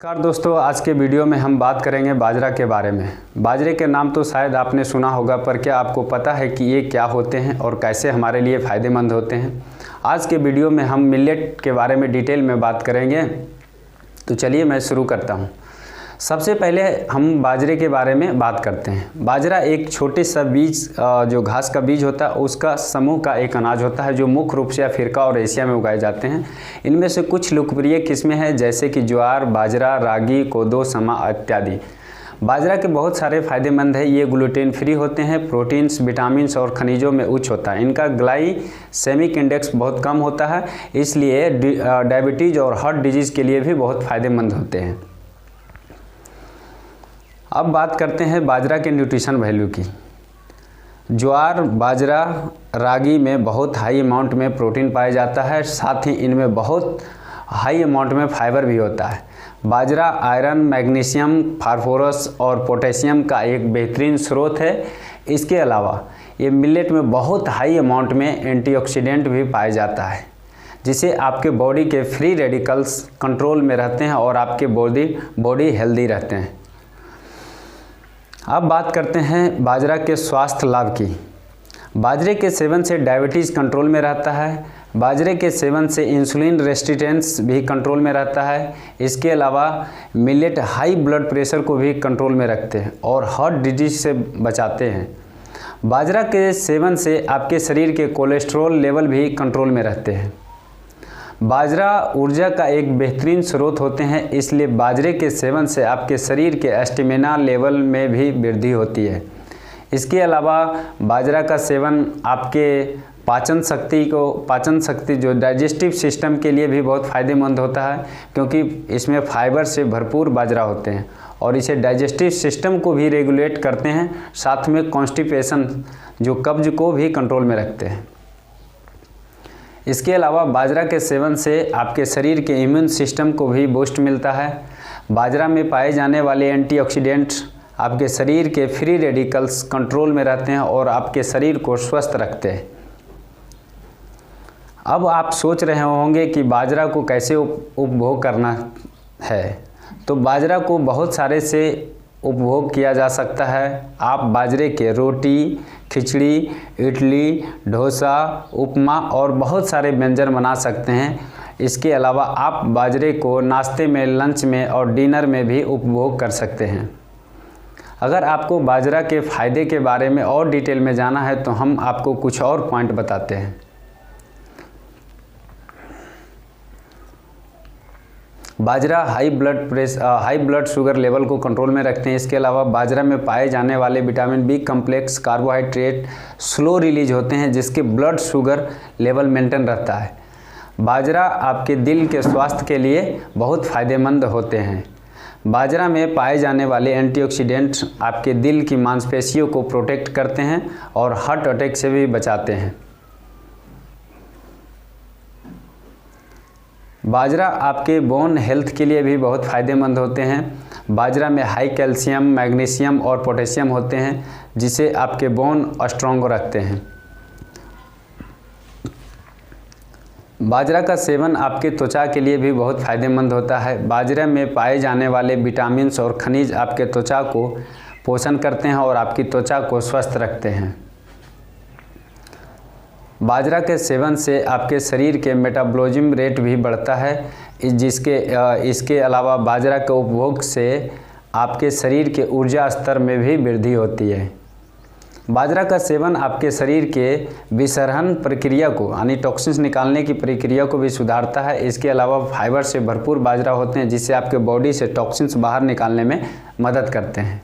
नमस्कार दोस्तों, आज के वीडियो में हम बात करेंगे बाजरा के बारे में। बाजरे के नाम तो शायद आपने सुना होगा, पर क्या आपको पता है कि ये क्या होते हैं और कैसे हमारे लिए फ़ायदेमंद होते हैं। आज के वीडियो में हम मिलेट के बारे में डिटेल में बात करेंगे। तो चलिए मैं शुरू करता हूँ। सबसे पहले हम बाजरे के बारे में बात करते हैं। बाजरा एक छोटे सा बीज, जो घास का बीज होता है उसका समूह का एक अनाज होता है, जो मुख्य रूप से अफ्रीका और एशिया में उगाए जाते हैं। इनमें से कुछ लोकप्रिय किस्में हैं, जैसे कि ज्वार, बाजरा, रागी, कोदो, समा इत्यादि। बाजरा के बहुत सारे फ़ायदेमंद है। ये ग्लूटेन फ्री होते हैं, प्रोटीन्स, विटामिन्स और खनिजों में उच्च होता है। इनका ग्लाइसेमिक इंडेक्स बहुत कम होता है, इसलिए डायबिटीज़ और हार्ट डिजीज़ के लिए भी बहुत फ़ायदेमंद होते हैं। अब बात करते हैं बाजरा के न्यूट्रिशन वैल्यू की। ज्वार, बाजरा, रागी में बहुत हाई अमाउंट में प्रोटीन पाया जाता है, साथ ही इनमें बहुत हाई अमाउंट में फाइबर भी होता है। बाजरा आयरन, मैग्नीशियम, फास्फोरस और पोटेशियम का एक बेहतरीन स्रोत है। इसके अलावा ये मिलेट में बहुत हाई अमाउंट में एंटीऑक्सीडेंट भी पाया जाता है, जिससे आपके बॉडी के फ्री रेडिकल्स कंट्रोल में रहते हैं और आपके बॉडी हेल्दी रहते हैं। अब बात करते हैं बाजरा के स्वास्थ्य लाभ की। बाजरे के सेवन से डायबिटीज़ कंट्रोल में रहता है। बाजरे के सेवन से इंसुलिन रेजिस्टेंस भी कंट्रोल में रहता है। इसके अलावा मिलेट हाई ब्लड प्रेशर को भी कंट्रोल में रखते हैं और हार्ट डिजीज से बचाते हैं। बाजरा के सेवन से आपके शरीर के कोलेस्ट्रॉल लेवल भी कंट्रोल में रहते हैं। बाजरा ऊर्जा का एक बेहतरीन स्रोत होते हैं, इसलिए बाजरे के सेवन से आपके शरीर के स्टेमिना लेवल में भी वृद्धि होती है। इसके अलावा बाजरा का सेवन आपके पाचन शक्ति जो डाइजेस्टिव सिस्टम के लिए भी बहुत फ़ायदेमंद होता है, क्योंकि इसमें फाइबर से भरपूर बाजरा होते हैं और इसे डाइजेस्टिव सिस्टम को भी रेगुलेट करते हैं, साथ में कॉन्स्टिपेशन जो कब्ज को भी कंट्रोल में रखते हैं। इसके अलावा बाजरा के सेवन से आपके शरीर के इम्यून सिस्टम को भी बूस्ट मिलता है। बाजरा में पाए जाने वाले एंटीऑक्सीडेंट्स आपके शरीर के फ्री रेडिकल्स कंट्रोल में रहते हैं और आपके शरीर को स्वस्थ रखते हैं। अब आप सोच रहे होंगे कि बाजरा को कैसे उपभोग करना है। तो बाजरा को बहुत सारे से उपभोग किया जा सकता है। आप बाजरे के रोटी, खिचड़ी, इडली, डोसा, उपमा और बहुत सारे व्यंजन बना सकते हैं। इसके अलावा आप बाजरे को नाश्ते में, लंच में और डिनर में भी उपभोग कर सकते हैं। अगर आपको बाजरा के फ़ायदे के बारे में और डिटेल में जाना है तो हम आपको कुछ और पॉइंट बताते हैं। बाजरा हाई ब्लड शुगर लेवल को कंट्रोल में रखते हैं। इसके अलावा बाजरा में पाए जाने वाले vitamin B complex carbohydrate slow release होते हैं, जिसके ब्लड शुगर लेवल मेंटेन रहता है। बाजरा आपके दिल के स्वास्थ्य के लिए बहुत फ़ायदेमंद होते हैं। बाजरा में पाए जाने वाले एंटीऑक्सीडेंट आपके दिल की मांसपेशियों को प्रोटेक्ट करते हैं और हार्ट अटैक से भी बचाते हैं। बाजरा आपके बोन हेल्थ के लिए भी बहुत फ़ायदेमंद होते हैं। बाजरा में हाई कैल्शियम, मैग्नीशियम और पोटेशियम होते हैं, जिसे आपके बोन स्ट्रॉन्ग रखते हैं। बाजरा का सेवन आपके त्वचा के लिए भी बहुत फ़ायदेमंद होता है। बाजरे में पाए जाने वाले विटामिन्स और खनिज आपके त्वचा को पोषण करते हैं और आपकी त्वचा को स्वस्थ रखते हैं। बाजरा के सेवन से आपके शरीर के मेटाबॉलिज्म रेट भी बढ़ता है। इसके अलावा बाजरा के उपभोग से आपके शरीर के ऊर्जा स्तर में भी वृद्धि होती है। बाजरा का सेवन आपके शरीर के विसर्जन प्रक्रिया को, यानी टॉक्सिन्स निकालने की प्रक्रिया को भी सुधारता है। इसके अलावा फाइबर से भरपूर बाजरा होते हैं, जिससे आपके बॉडी से टॉक्सिन्स बाहर निकालने में मदद करते हैं।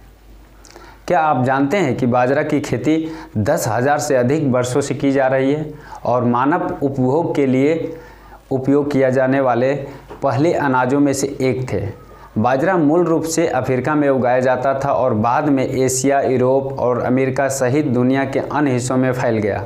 क्या आप जानते हैं कि बाजरा की खेती 10,000 से अधिक वर्षों से की जा रही है और मानव उपभोग के लिए उपयोग किया जाने वाले पहले अनाजों में से एक थे। बाजरा मूल रूप से अफ्रीका में उगाया जाता था और बाद में एशिया, यूरोप और अमेरिका सहित दुनिया के अन्य हिस्सों में फैल गया।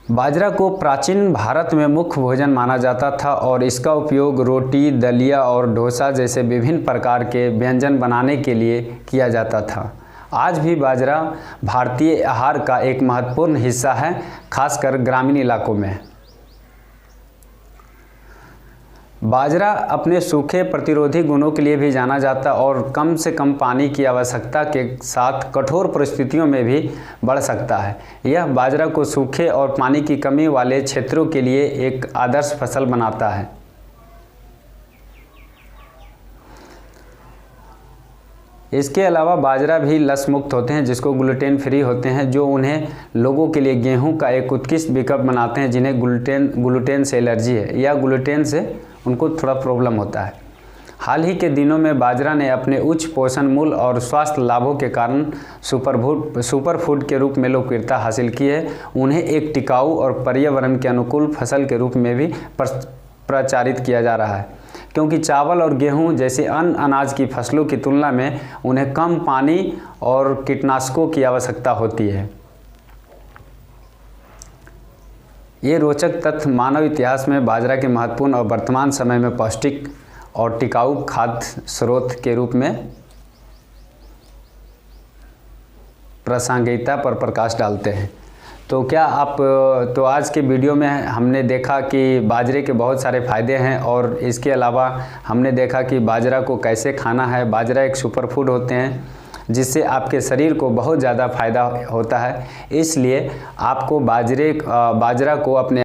बाजरा को प्राचीन भारत में मुख्य भोजन माना जाता था और इसका उपयोग रोटी, दलिया और डोसा जैसे विभिन्न प्रकार के व्यंजन बनाने के लिए किया जाता था। आज भी बाजरा भारतीय आहार का एक महत्वपूर्ण हिस्सा है, खासकर ग्रामीण इलाकों में। बाजरा अपने सूखे प्रतिरोधी गुणों के लिए भी जाना जाता है और कम से कम पानी की आवश्यकता के साथ कठोर परिस्थितियों में भी बढ़ सकता है। यह बाजरा को सूखे और पानी की कमी वाले क्षेत्रों के लिए एक आदर्श फसल बनाता है। इसके अलावा बाजरा भी लस मुक्त होते हैं, जिसको ग्लूटेन फ्री होते हैं, जो उन्हें लोगों के लिए गेहूं का एक उत्कृष्ट विकल्प बनाते हैं जिन्हें ग्लूटेन से एलर्जी है या ग्लूटेन से उनको थोड़ा प्रॉब्लम होता है। हाल ही के दिनों में बाजरा ने अपने उच्च पोषण मूल्य और स्वास्थ्य लाभों के कारण सुपरफूड के रूप में लोकप्रियता हासिल की है। उन्हें एक टिकाऊ और पर्यावरण के अनुकूल फसल के रूप में भी प्रचारित किया जा रहा है, क्योंकि चावल और गेहूं जैसे अन्य अनाज की फसलों की तुलना में उन्हें कम पानी और कीटनाशकों की आवश्यकता होती है। ये रोचक तथ्य मानव इतिहास में बाजरा के महत्वपूर्ण और वर्तमान समय में पौष्टिक और टिकाऊ खाद्य स्रोत के रूप में प्रासंगिकता पर प्रकाश डालते हैं। तो आज के वीडियो में हमने देखा कि बाजरे के बहुत सारे फ़ायदे हैं और इसके अलावा हमने देखा कि बाजरा को कैसे खाना है। बाजरा एक सुपरफूड होते हैं जिससे आपके शरीर को बहुत ज़्यादा फ़ायदा होता है, इसलिए आपको बाजरा को अपने